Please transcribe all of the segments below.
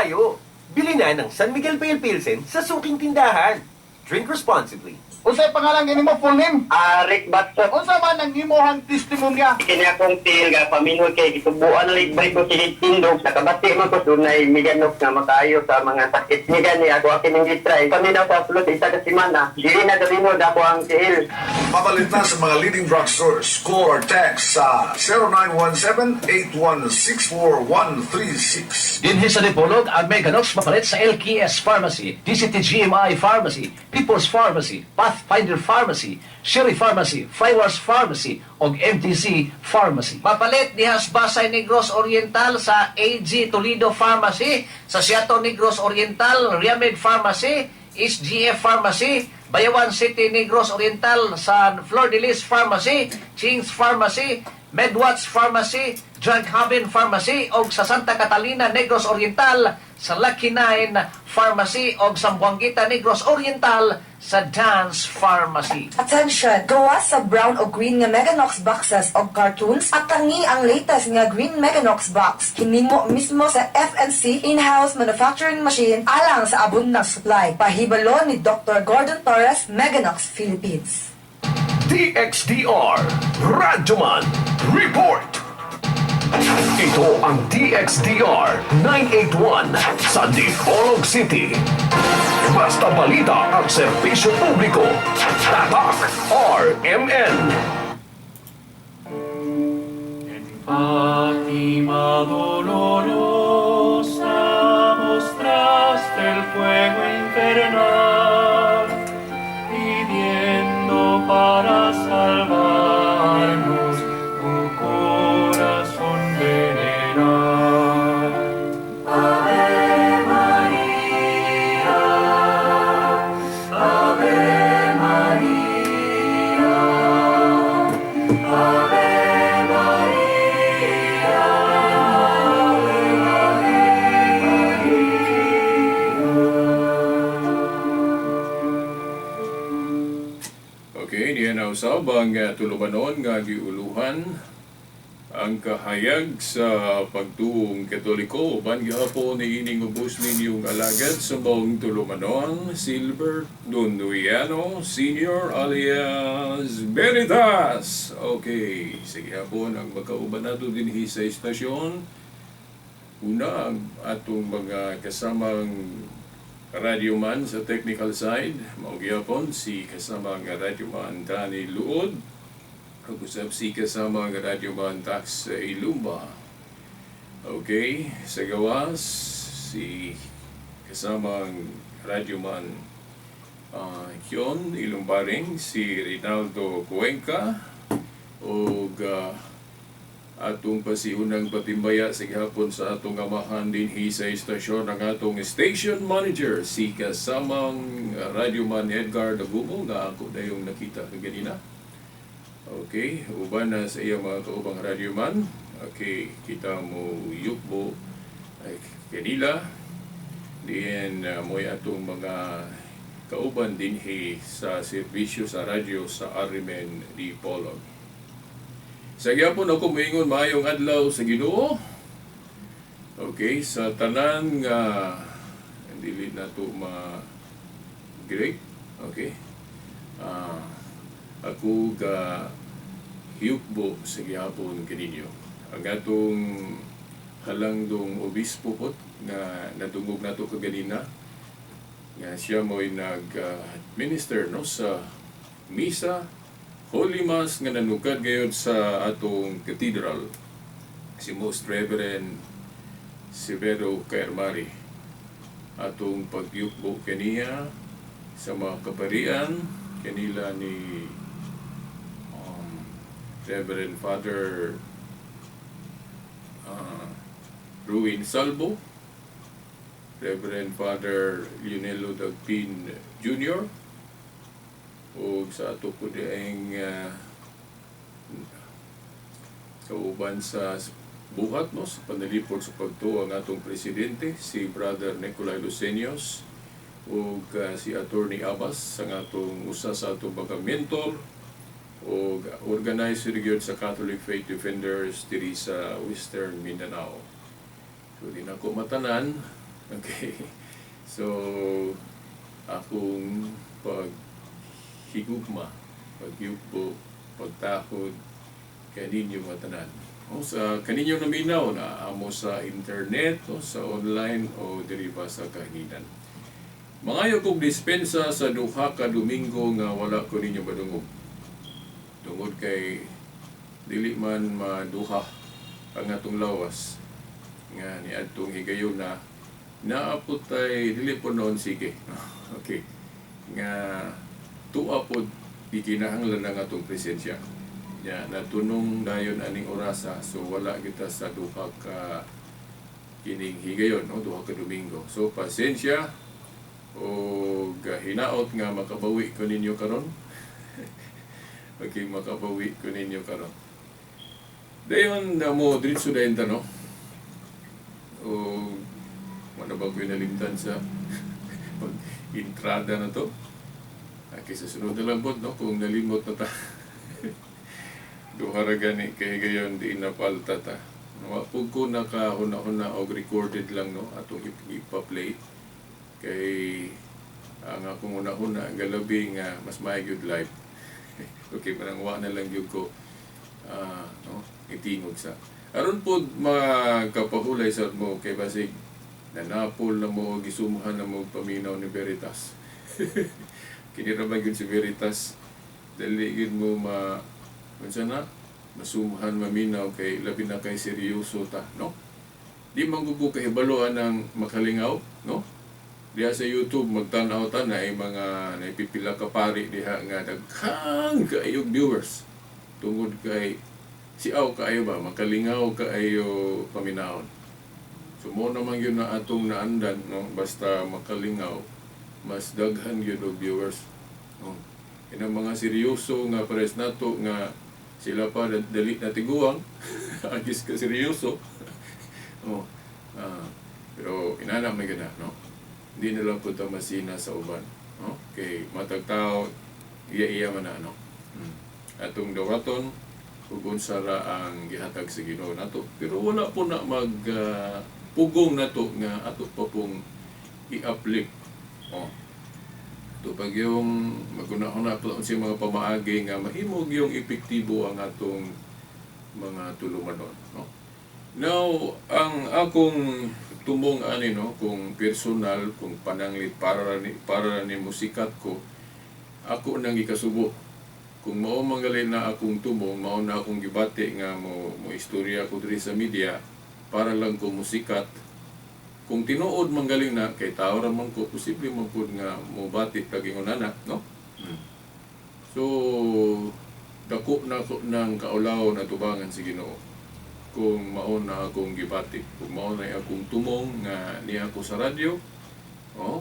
tayo. Bili na ng San Miguel Pale Pilsen sa suking tindahan. Drink responsibly. Unsay pangalan gini mo full name? Rick Batson. Unsa man ang imong testimonya? Kini akong til ga paminhod kay gitubuan libre ko silid tindog sa kabati mo ko dunay miganok na makayo sa mga sakit. Ni gani ako akin ang gitry. Paminaw sa sulod isa ka semana. Dili na galinod ako ang til. Papalit na sa mga leading drugstores. Call or text sa 0917-8164-136. Dinhi sa Dipolog, ang Meganox mapalit sa LKS Pharmacy, DCT GMI Pharmacy, People's Pharmacy, Pathfinder Pharmacy, Sherry Pharmacy, Flywars Pharmacy, o MTC Pharmacy. Papalit ni Hasbasay Negros Oriental sa AG Toledo Pharmacy, sa Seattle Negros Oriental, Riamed Pharmacy, SGF Pharmacy, Bayawan City Negros Oriental sa Flor de Lis Pharmacy, Ching's Pharmacy, Medwatch Pharmacy, Drug Haven Pharmacy, o sa Santa Catalina Negros Oriental sa Lucky Nine Pharmacy, o sa Buanguita Negros Oriental sa Dance Pharmacy. Attention! Gawa sa brown o green nga Meganox boxes o cartoons at tangi ang latest nga green Meganox box. Hinimo mismo sa FNC in-house manufacturing machine alang sa abundant supply. Pahibalo ni Dr. Gordon Torres, Meganox Philippines. DXDR Radyoman Report. Ito ang DXDR 981 sa Dipolog City. Basta balita at serbisyo publiko. Tatak RMN. Fátima dolorosa, mostraste el fuego infernal, pidiendo para salvarnos un corazón veneral. Ave María, Ave María, Ave usabang tulumanon nga giuluhan ang kahayag sa pagtuong Katoliko uban gihapon ni ining ubos ninyong alagad sa mong tulumanon Silver Donuyano Senior alias Veritas. Okay, sige hapon ang magkauban nato dinhi sa istasyon. Una ang atong mga kasamang radyoman sa technical side, maugyapon si kasamang radyoman Dani Luod,ag-usap si kasamang radyoman Tax Ilumba. Okay, sa gawas, si kasamang radyoman Kyon Ilumbaring, si Rinaldo Cuenca, o atong pasiunang patimbaya sa gihapon sa atong amahan dinhi sa istasyon ng atong station manager si kasamang radyoman Edgar Dagumo nga ako na yung nakita kaganina. Okay, uban na sa iya mga kaubang radyoman. Okay, kita mo yukbo kanila diyan mo'y atong mga kauban dinhi sa serbisyo sa radyo sa Arimen Dipolog. Sa gyapon ako moingon maayong adlaw sa Ginoo. Okay, sa tanan nga dili na to great. Okay. Ako ga hiyukbo sa gyapon kaninyo. Ang atong halangdong obispo pot nga natungog nato kaganina nga siya mo'y nag-minister no sa misa Holy Mass nga nanukad gayud sa atong cathedral si Most Reverend Severo Caermari atong pagyukbo kaniya sa mga kaparian kanila ni Reverend Father Ruin Salvo, Reverend Father Leonelo Dagpin Jr., o sa ato po diang kauban sa buhat no sa panalipod sa pagtuo ang atong presidente si Brother Nicolay Lucenios o si Attorney Abbas ang atong usa sa atong mga mentor o organizer gyud sa Catholic Faith Defenders diri sa Western Mindanao. So di na ko matanan Okay. So, akong paghigugma, pagyugpo, pagtakod, kaninyo matanan. O sa kaninyo naminaw na amo sa internet o sa online o diri pa sa kahanginan. Mangayo kong dispensa sa duha ka Domingo nga wala ko ninyo madungog. Tungod kay dili man maduha ang atong lawas nga niadtong higayon na naapot tay dili po noon sige. Okay. Nga tuwa pod ikinahanglan ang atong presensya. Ya, natunong dayon aning orasa, so wala kita sa duha ka kining higayon, no? Duha ka Domingo. So pasensya o hinaot nga makabawi ko ninyo karon. Okay, makabawi ko ninyo karon. Dayon na mo diretso dayon ta, no? O wala ba ko nalimtan sa entrada na to? Okay, sa sunod na lang po, no? Kung nalimot na ta. Duha ra gani kay gayon di napalta ta. Wapug ko nakahuna-huna og recorded lang, no, atong ipa-play kay ang akong una-huna galabi nga mas maayod live. Okay, manangwa na lang gyud ko no, itingog sa. Aron pod makapahulay sa mo kay basig nanapol na mo gisumuhan na mo paminaw ni Veritas. Kini ra ba gyud si Veritas? Dali gyud mo na masumuhan maminaw kay labi na kay seryoso ta, no? Di manggugo kay baloan ng makalingaw, no? Diha sa YouTube magtan-aw ta na ay mga naipipila ka pari diha nga daghang kaayog viewers. Tungod kay siaw kaayo ba makalingaw kaayo paminawon. So mo naman yun na atong naandan, no? Basta makalingaw mas daghan yun og viewers, no? Inang mga seryoso nga pares nato nga sila pa dali na tiguang agis ka seryoso. Oh, pero inana may gana, no? Hindi na lang po ito masina sa uban, no? Kay matag tao iya man na, no? Atong dawaton ug unsa ra ang gihatag sa Ginoo nato, pero wala po na mag pugong nato nga ato pa pong i-uplift. Oh, ito pag yung maguna-una po sa mga pamaagi nga mahimog yung epektibo ang atong mga tulumanon, no? Now, ang akong tumong ani, no, kung personal, kung pananglit para ni musikat ko, ako nang ikasubo. Kung mao manggalin na akong tumong, mao na akong gibati nga mo istorya ko diri sa media para lang ko musikat. Kung tinuod manggaling na kay tao ra man ko posible man pud nga mobati kaging unana, no? So dako na ko nang kaulaw na tubangan si Ginoo. Kung mao na akong gibati, kung mao na akong tumong nga niya ako sa radyo, oh.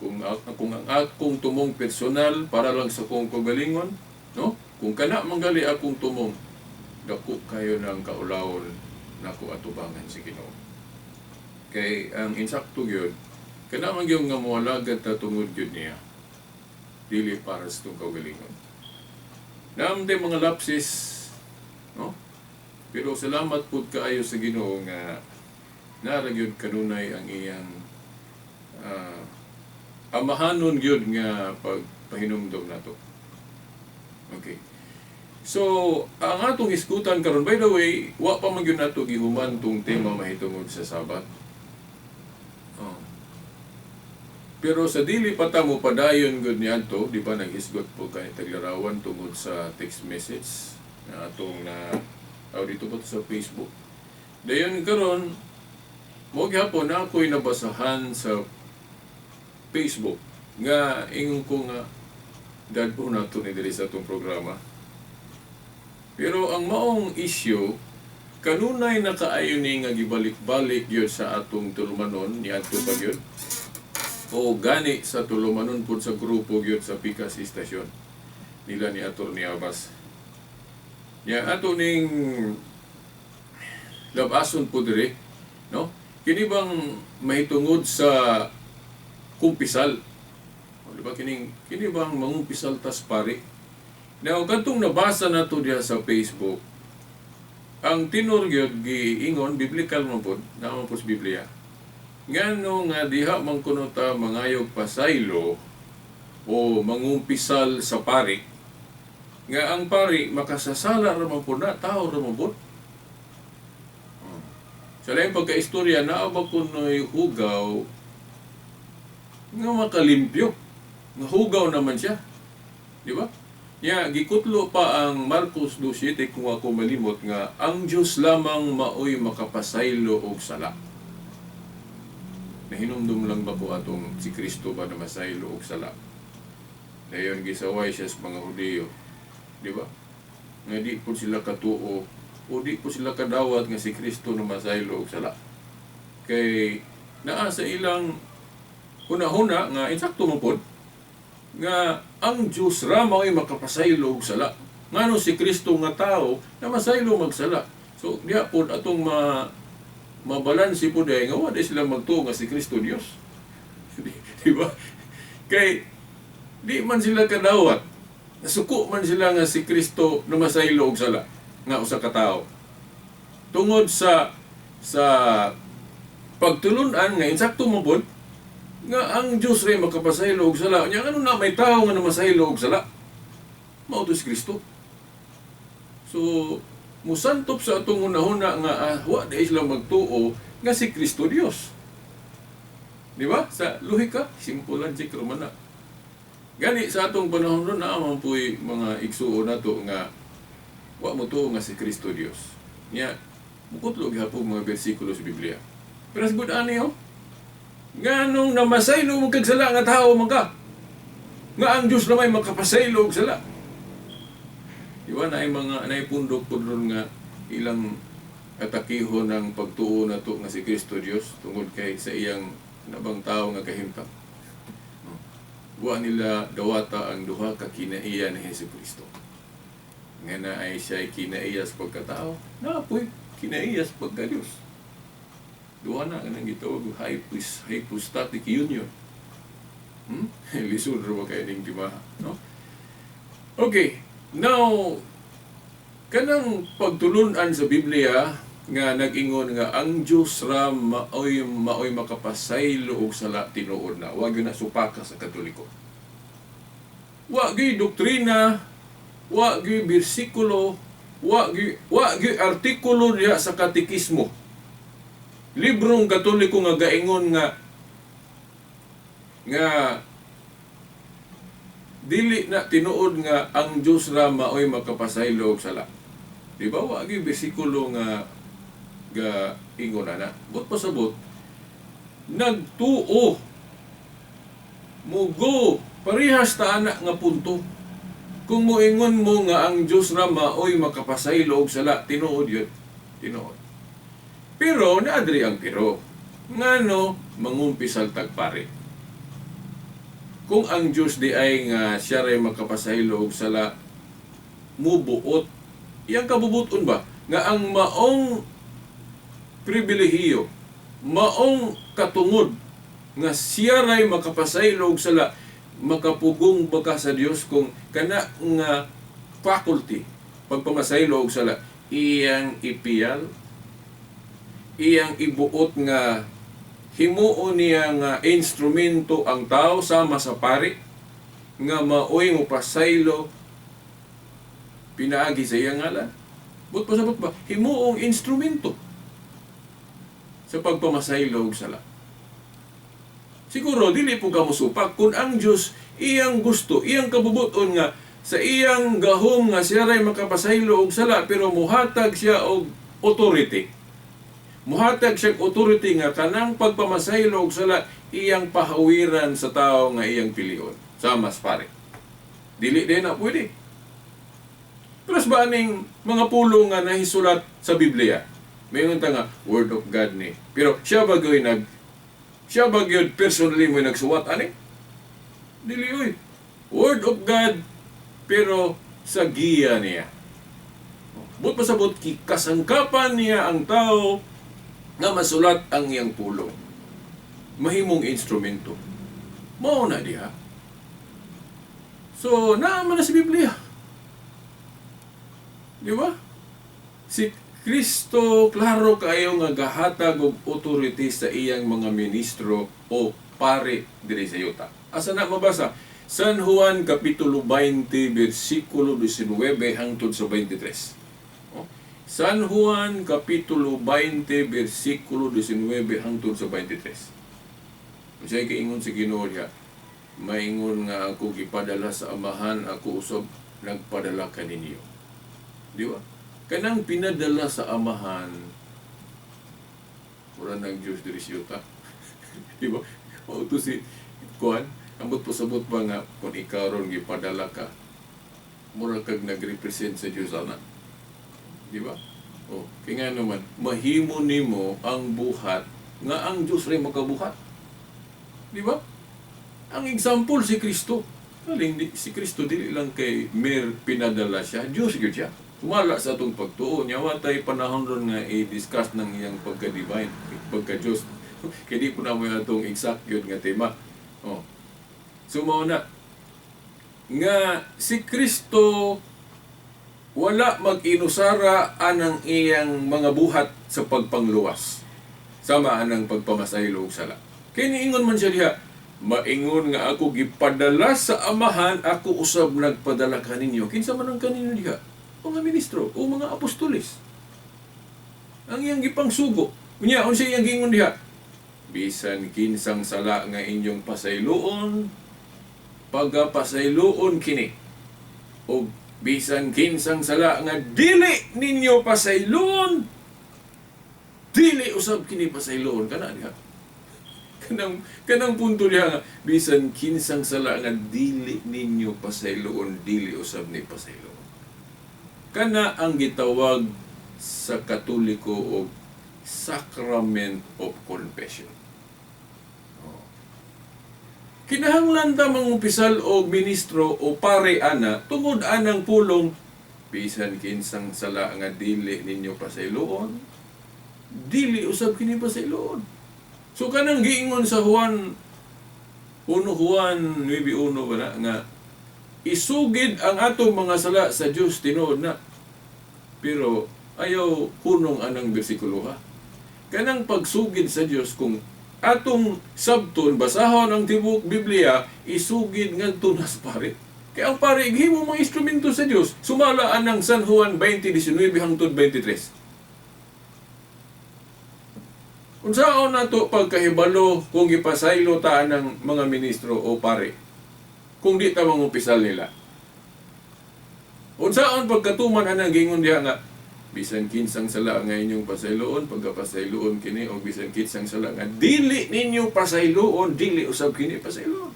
Kung ang akong tumong personal para lang sa kong kagalingon, no? Kung kana manggali akong tumong, dako kayo ng kaulawon nako atubangan si Ginoo. Kay ang insakto gyud kailangan gyud nga moalagad ta tungod gyud niya dili para sa itong kaugalingon. Naamde mga lapsis, no? Pero salamat pud kaayo sa Ginoo nga nara gyud kanunay ang iyang amahanon gyud nga pagpahinumdom nato. Okay. So, ang atong iskutan karon, by the way, wa pa man gyud nato gihuman tong tema mahitungod sa Sabat. Pero sa dili pa ta mo padayon gud niadto, di ba nag-isgot po kay taglarawan tungod sa text message na atong na dito pa sa Facebook. Dayon karon mo gyapon na ako'y nabasahan sa Facebook nga ingon ko nga dadto nato ni diri sa atong programa. Pero ang maong issue kanunay nakaayo ni nga gibalik-balik gyud sa atong tulumanon niadto pa gyud. O gani sa tulumanon po sa grupo gyud sa Pikas Istasyon nila ni Atty. Abbas. Ya ato ning labason po dire, no? Kini bang mahitungod sa kumpisal? O di ba kini bang mangumpisal tas pari? Now kadtong nabasa nato diha sa Facebook, ang tinor gyud giingon biblikal man po, naman po sa Biblia. ngano nga diha man kuno ta mangayog pasaylo o mangumpisal sa pari, nga ang pari makasasala raman po na, tao raman po. Sa laing pagkaistorya, naaba kuno'y hugaw nga makalimpyo. Nga hugaw naman siya. Di ba? Ya, gikutlo pa ang Marcos 2:7 kung ako malimot nga ang Diyos lamang maoy makapasaylo og sala. Nahinumdum lang ba po atong si Kristo ba na masaylo og sala? Dayon gisaway siya sa mga Hudiyo. Di ba? Nga di po sila katuo o di po sila kadawat nga si Kristo na masaylo og sala. Kay naa sa ilang hunahuna nga insakto mo po nga ang Diyos rama ay makapasaylo og sala. Ngano si Kristo nga tao na masaylo magsala. So diha po atong mabalansi po dahil nga wala sila magtuo nga si Kristo Dios. Di ba? Kay di man sila kadawat. Nasuko man sila nga si Kristo na masaylo og sala nga usa ka tawo. Tungod sa pagtulunan nga insakto mo po nga ang Diyos rin makapasaylo og sala. Nya ano na may tao nga namasaylo og sala? Mao to si Kristo. So musantop sa atong hunahuna nga wa di sila magtuo nga si Kristo Dios. Di ba? Sa lohika, simple logic man na. Gani sa atong panahon ron naman po'y mga igsuo nato nga wa mo tuo nga si Kristo Dios. Nya mukutlog hapon mga bersikulo sa Biblia. Pero sa good ani nganong namasaylo mo kag sala nga tao man ka. Nga ang Dios na may makapasaylo og sala. Iwa na ay mga naipundok-pundron nga ilang atakihon ng pagtuo na to nga si Kristo Dios tungod kay sa iyang nabang tao nga kahimtang. Wa nila dawata ang duha ka kinaiya ni Jesucristo. Nga na ay siya kinaiya sa pagkatao, napoy kinaiya sa pagka-Dios. Duha na kanang gitawag hypostatic union. Lisod ro kay ning timaha, no? Okay. Now, kanang pagtulunan sa Biblia nga nag-ingon nga ang Diyos ra maoy makapasaylo og sala tinuod na. Wa gyud na supaka sa Katoliko. Wa gyud doktrina, wa gyud bersikulo, wa gyud artikulo diha sa katekismo. Librong Katoliko nga gaingon nga dili na tinuod nga ang Diyos ra maoy makapasaylo og sala. Di ba wa gyud bersikulo nga ingon na. But pasabot nagtuo mugo parehas ta ana nga punto. Kung moingon mo nga ang Diyos ra maoy makapasaylo og sala, tinuod yun. Tinuod. Pero naadri ang pero. Ngano mangumpisal tagpare. Kung ang Diyos di ay nga siya ray makapasaylo og sala, mubuot. Iyang kabubuton ba? Nga ang maong pribilehiyo, maong katungod, nga siya ray makapasaylo og sala, makapugong baka sa Dios kung kana nga faculty, pagpamasaylo og sala, iyang ipiyal, iyang ibuot nga himuon niya nga instrumento ang tao sama sa pari nga maoy mo pasaylo pinaagi sa iyang ngalan. But pasabot ba? Himuong instrumento sa pagpamasaylo og sala. Siguro dili po ka mosupak kung ang Dios iyang gusto, iyang kabubuton nga sa iyang gahom nga siya ray makapasaylo og sala pero muhatag siya og authority. Muhatag siya authority nga kanang pagpamasaylo og sala iyang pahawiran sa tao nga iyang pilion. Sama sa pare. Dili din na pwede. Pero ba aning mga pulo nga nahisulat sa Biblia? Mayroon ta nga Word of God ni. Pero siya bagyod personally mo nagsuwat ani? Dili oy. Word of God pero sa giya niya. But pasabot kasangkapan niya ang tao nga masulat ang iyang pulong. Mahimong instrumento. Mao na diha. So, naaman na sa Biblia. Di ba? Si Kristo klaro kayo nga gahatag og authority sa iyang mga ministro o pare diri sa yuta. Asa na mabasa? San Juan Kapitulo 20, versikulo 19 hangtod sa 23. San Juan Kapitulo 20, versikulo 19 hangtod sa 23. Masay kaingon si Ginoo diha, maingon nga ako gipadala sa amahan, ako usab nagpadala kaninyo. Di ba? Kanang pinadala sa amahan, wala ng Diyos diri sa yuta. Di ba? O ito si Kuan, ambot pasabot ba nga kung ikaw ron gipadala ka, mura kag nagrepresent sa Diyos ana. Di ba? O, kaya nga naman, mahimo nimo ang buhat nga ang Diyos rin makabuhat. Di ba? Ang example si Kristo. Si Kristo dili lang kay mer pinadala siya, Diyos gyud siya. Sumala sa atong pagtuo niya, watay panahon ron nga i-discuss ng iyang pagka-divine, pagka-Diyos. Kaya di po na mo atong exact yun nga tema. Oh. So, mauna, nga si Kristo wala mag-inusara anang iyang mga buhat sa pagpangluwas. Sama anang pagpamasaylo og sala. Kaya niingon man siya diha, maingon nga ako gipadala sa amahan, ako usab nagpadala kaninyo. Kinsa man ang kaninyo diha? Mga ministro o mga apostoles. Ang iyang gipangsugo. Unya, unsa iyang gingon diha? Bisan kinsang sala nga inyong pasayloon, pagapasayloon kini. O bisan kinsang sala nga dili ninyo pasayloon, dili usab kini pasayloon. Kana diha. Kanang punto niya nga, bisan kinsang sala nga dili ninyo pasayloon, dili usab ni pasayloon. Kana ang gitawag sa Katoliko o Sacrament of Confession. Kinahanglan ta mangumpisal og ministro o pare ana tungod anang pulong bisan kinsang sala nga dili ninyo pasayloon, dili usab kini pasayloon. So kanang giingon sa Juan 9:1 ba na, nga isugid ang atong mga sala sa Dios tinuod na. Pero ayaw hunong anang bersikulo ha. Kanang pagsugid sa Dios kung atong sabton basahon ang tibuok Biblia, isugid ngadto nas pare. Kaya ang pare gihimo mga instrumento sa Dios. Sumala anang San Juan 20:19 hangtod 23. Unsaon nato pagkahibalo kung gipasaylo ta ng mga ministro o pare kung di ta mangumpisal nila? Unsaon pagkatuman anang gingon diha nga bisan kinsang sala nga inyong pasayloon, pagkapasayloon kini, o bisan kinsang sala nga dili ninyo pasayloon, dili usab kini pasayloon.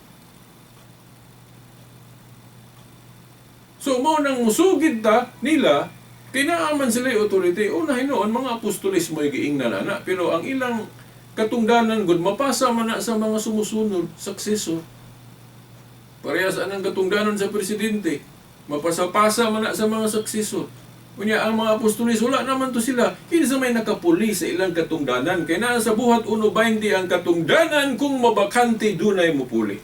So mo nang musugid ta nila, kinaaman sila yung authority. Unahin noon, mga apostolis mo giingnan na, pero ang ilang katungdanan gud mapasa man na sa mga sumusunod, successor. Parehas anang katungdanan sa presidente, mapasa-pasa man na sa mga successor. Kunya ang mga apostolis, wala naman to sila. Kinsa may nakapuli sa ilang katungdanan. Kaya na sa buhat 1:20 ang katungdanan kung mabakante dunay mupuli.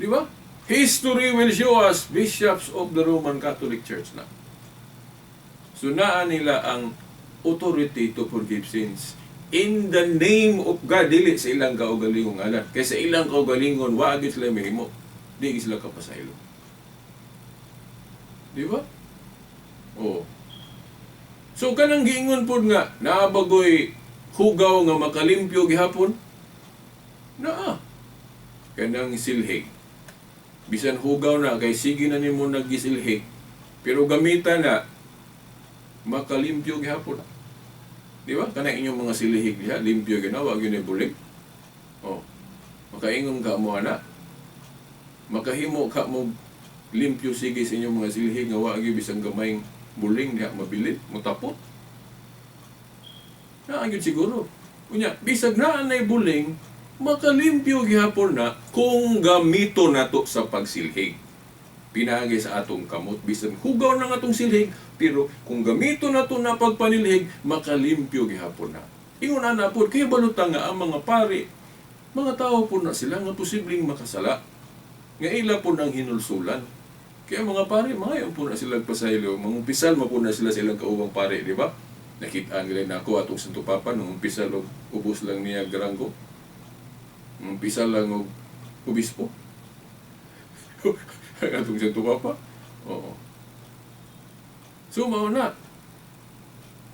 Di ba? History will show us bishops of the Roman Catholic Church na. So naan nila ang authority to forgive sins in the name of God, dili sa ilang kaugalingong alam. Kaya sa ilang kaugalingon, wag sila mahimo. Di sila kapasaylo. Di ba? Oh. So kanang giingon pod nga, naabagoy hugaw nga makalimpyo gihapon? Naa. Kanang silhig. Bisan hugaw na, kay sige na nimo naggisilhig. Pero gamitan na, makalimpyo gihapon. Di ba? Kana inyong mga silhig diha, limpyo ginawa, yun ay bulig. Oh. Makaingon ka mo ana. Makahimo ka mo limpyo sige sa inyong mga silhig nga wagi bisang gamayng buling diha mabilit, mutapot. Naangyod siguro. Unya, bisag naa nay buling, makalimpyo gihapon na kung gamito nato sa pagsilhig. Pinaagi sa atong kamot, bisan hugaw na atong silhig, pero kung gamito nato na pagpanilhig, makalimpyo gihapon na. Ingon na po, kaya balutang nga ang mga pari, mga tao po na sila nga posibleng makasala. Nga ila po ng hinulsulan. Kaya mga pare, mga po na silang pasaylo. Mga umpisal, po na sila silang kaubang pare, di ba? Nakita nila na ako atong Santo Papa, nung umpisal, ubos lang niya garanggo. Nung umpisal lang og obispo. Atong Santo Papa. Oo. So, mauna.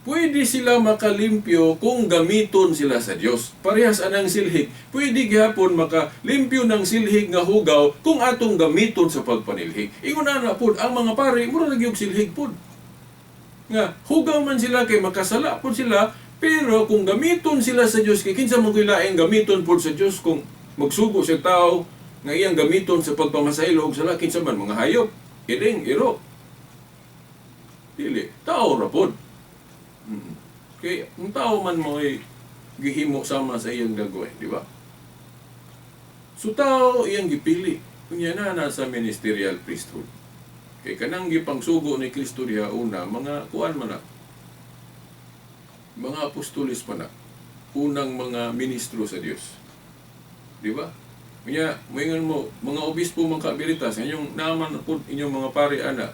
Pwede sila makalimpyo kung gamiton sila sa Dios. Parehas anang silhig. Pwede gihapon makalimpyo ng silhig nga hugaw kung atong gamiton sa pagpanilhig. Ingon na po, ang mga pare, mura nagyog silhig po. Nga, hugaw man sila kay makasala po sila, pero kung gamiton sila sa Dios, kay kinsa mo kilaing gamiton po sa Dios kung magsugo sa tao nga iyang gamiton sa pagpamasaylo og sala, kinsa man mga hayop, iring, iro. Dili, tao ra po. Kaya ang tao man mo ay gihimo sama sa iyang gagawin, di ba? So tao iyang gipili. Kunya na nasa ministerial priesthood. Kay kanang gipangsugo ni Kristo diha una, mga kuan man na. Mga apostolis pa na. Unang mga ministro sa Dios. Di ba? Kunya, moingon mo, mga obispo mga Veritas, inyong naman po inyong mga pari ana.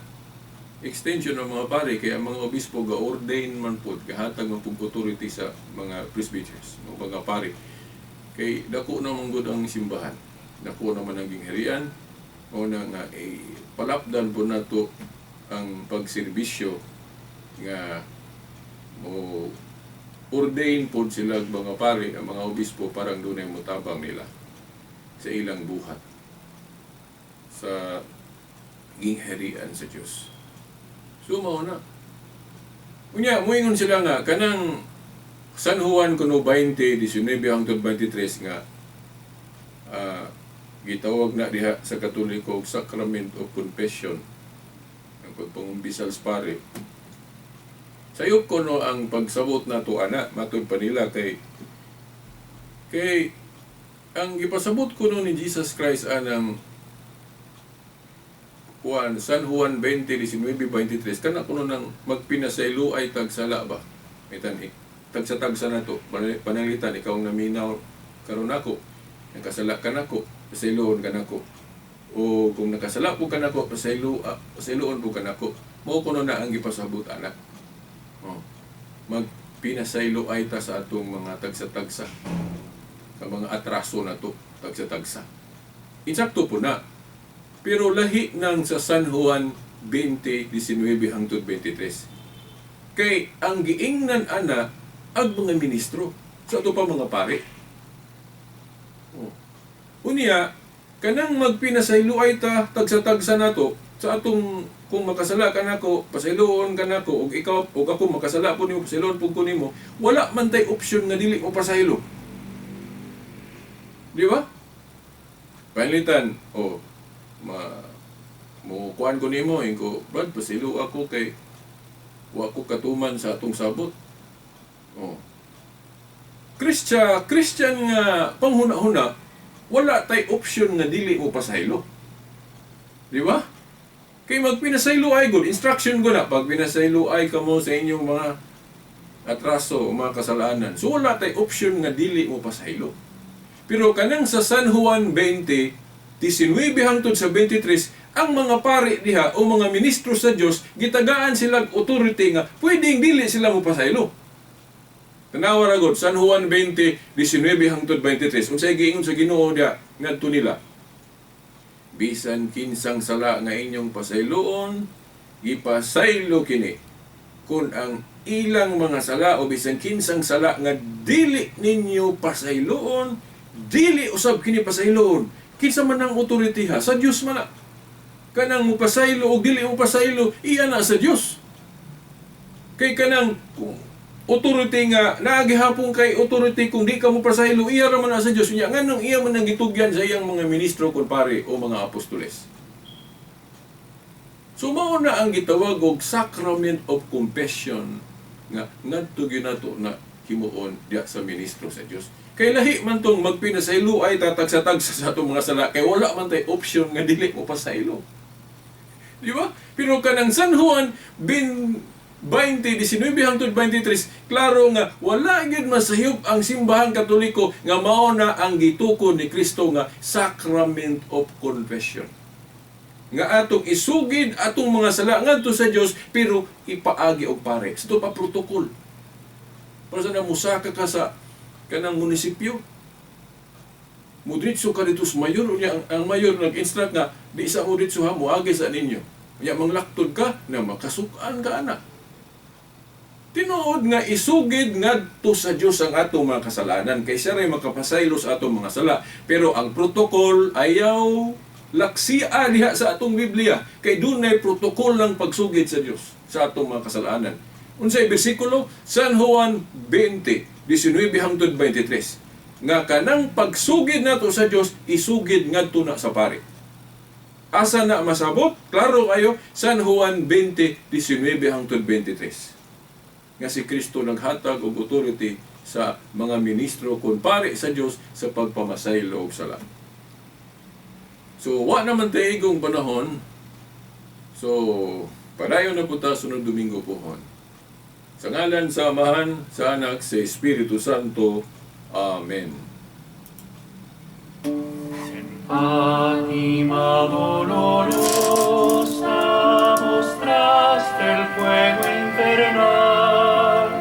Extension ng mga pare, kaya mga obispo ga-ordain man po, gahatag man po authority sa mga presbyters, mga pare. Kay dako naman gud ang simbahan, dako naman ang gingharian, o na nga palapdan po nato ang pagserbisyo nga mo ordain po sila mga pare, ang mga obispo parang dunay motabang nila sa ilang buhat sa gingharian sa Dios. So, mauna. Unya, muingon sila nga, kanang San Juan kuno 20, 19 hangtod 23 nga, gitawag na diha sa Katoliko og Sacrament of Confession, ang pagpangumbisal sa pare. Sayop ko no ang pagsabot na to, ana, matod pa nila kay ang gipasabot ko no ni Jesus Christ anang San Juan 20, 19, 23, kana kuno nang magpinasaylo ay tagsala ba? Itan tagsa-tagsa na to, pananglitan, ikaw ang naminaw karon ako, nakasala ka nako, pasayloon ka nako. O kung nakasala po ka nako, pasayloon po ka nako. Mao kuno na ang gipasabot anak. Magpinasaylo ay ta sa atong mga tagsa-tagsa. Ka mga atraso na to, tagsa-tagsa. Insakto po na. Pero lahi nang sa San Juan 20, 19 hangtod 23. Kay ang giingnan ana ang mga ministro sa ato pa mga pare. Unya, kanang magpinasaylo ay ta tagsa-tagsa nato sa atong kung makasala ka nako, pasayloon ka nako, og ikaw og ako makasala po nimo, pasayloon pud ko nimo, wala man tay option nga dili mo pasaylo. Di ba? Palitan, mo kuan ko nimo ingo brad pasilo ako kay wa ko katuman sa atong sabot. Christian nga panghuna-huna wala tay option nga dili mo pasaylo. Di ba? Kay magpinasaylo ay good instruction ko na pag pinasaylo ay kamo sa inyong mga atraso o mga kasalanan. So wala tay option nga dili mo pasaylo. Pero kanang sa San Juan 20 19 hangtod sa 23, ang mga pari diha o mga ministro sa Dios gitagaan silang authority nga pwedeng dili sila mo pasaylo. Tanawa ra gud San Juan 20, 19 hangtod 23. Unsay giingon sa Ginoo dia ngadto nila? Bisan kinsang sala nga inyong pasayloon, ipasaylo kini. Kung ang ilang mga sala o bisan kinsang sala nga dili ninyo pasayloon, dili usab kini pasayloon. Kinsa man ang authority ha? Sa Dios man na. Kanang mo pasaylo o dili mo pasaylo, iya na sa Dios. Kay kanang authority nga, naagihapon kay authority kung di ka mo pasaylo, iya raman na sa Dios. Nganong iya man ang gitugyan sa iyang mga ministro kung pare o mga apostoles. So mao na ang gitawag og Sacrament of Confession nga ngadto ginato na himuon diya sa ministro sa Dios. Kay lahi man tong magpinasaylo ay tatagsa-tagsa sa atong mga sala kay wala man tay option nga dili mo pasaylo. Di ba? Pero kanang San Juan 20, 19 hangtod 23, klaro nga wala gyud masayop ang simbahang Katoliko nga mao na ang gitukod ni Kristo nga Sacrament of Confession. nga atong isugid atong mga sala ngadto sa Dios pero ipaagi og pare. Ito pa protocol. Para sa namusaka ka sa kanang munisipyo. Mudritso ka dito sa mayor, ang mayor nag-instruct nga di sa mudritso ha moagi sa ninyo. Nya manglaktod ka na makasukan ka ana. Tinuod nga isugid ngadto sa Dios ang atong mga kasalanan kay siya ray makapasaylo sa atong mga sala. Pero ang protocol ayaw laksia diha sa atong Biblia kay dunay protokol lang pagsugid sa Dios sa atong mga kasalanan. Unsay bersikulo? San Juan 20, 19 hangtod 23. Nga kanang pagsugid nato sa Dios isugid ngadto na sa pari. Asa na masabot? Klaro kayo, San Juan 20, 19 hangtod 23. Nga si Kristo naghatag og authority sa mga ministro kon pari sa Dios sa pagpamasaylo og sala. So, wa naman tayo igong panahon. So, padayon na po ta sunod Domingo pohon. Sa ngalan sa Amahan, sa Anak, sa Espiritu Santo. Amen. Fátima dolorosa, mostraste el fuego infernal,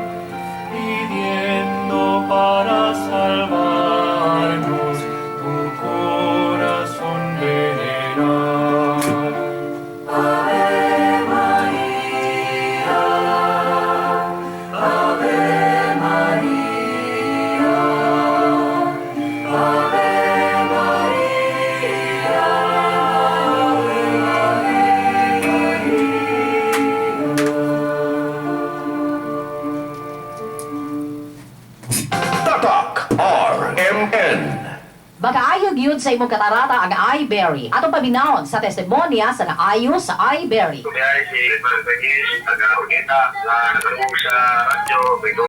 pidiendo para salvarnos tu corazón veneral. Ave María, Ave María, Ave Tatak RMN. Magaayog yun sa imong katarata ang iBerry. Atong paminahon sa testimonya sa naayo sa iBerry. Kaya si Veritas, taga-unita, sa radyo,